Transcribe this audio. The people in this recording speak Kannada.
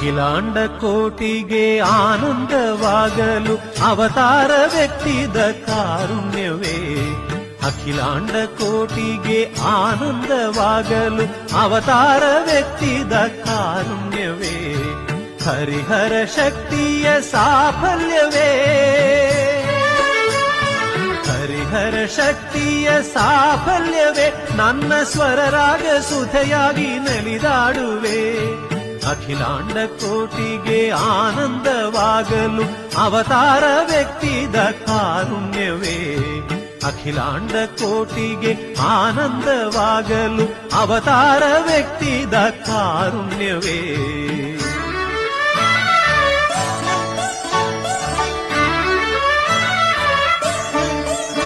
ಅಖಿಲಾಂಡ ಕೋಟಿಗೆ ಆನಂದವಾಗಲು ಅವತಾರ ವ್ಯಕ್ತಿದ ಕಾರುಣ್ಯವೇ. ಅಖಿಲಾಂಡ ಕೋಟಿಗೆ ಆನಂದವಾಗಲು ಅವತಾರ ವ್ಯಕ್ತಿದ ಕಾರುಣ್ಯವೇ. ಹರಿಹರ ಶಕ್ತಿಯ ಸಾಫಲ್ಯವೇ. ಹರಿಹರ ಶಕ್ತಿಯ ಸಾಫಲ್ಯವೇ. ನನ್ನ ಸ್ವರರಾಗ ಸುಧೆಯಾಗಿ ನಲಿದಾಡುವೆ. ಅಖಿಲಾಂಡ ಕೋಟಿಗೆ ಆನಂದವಾಗಲು ಅವತಾರ ವ್ಯಕ್ತಿದ ಕಾರುಣ್ಯವೇ. ಅಖಿಲಾಂಡ ಕೋಟಿಗೆ ಆನಂದವಾಗಲು ಅವತಾರ ವ್ಯಕ್ತಿದ ಕಾರುಣ್ಯವೇ.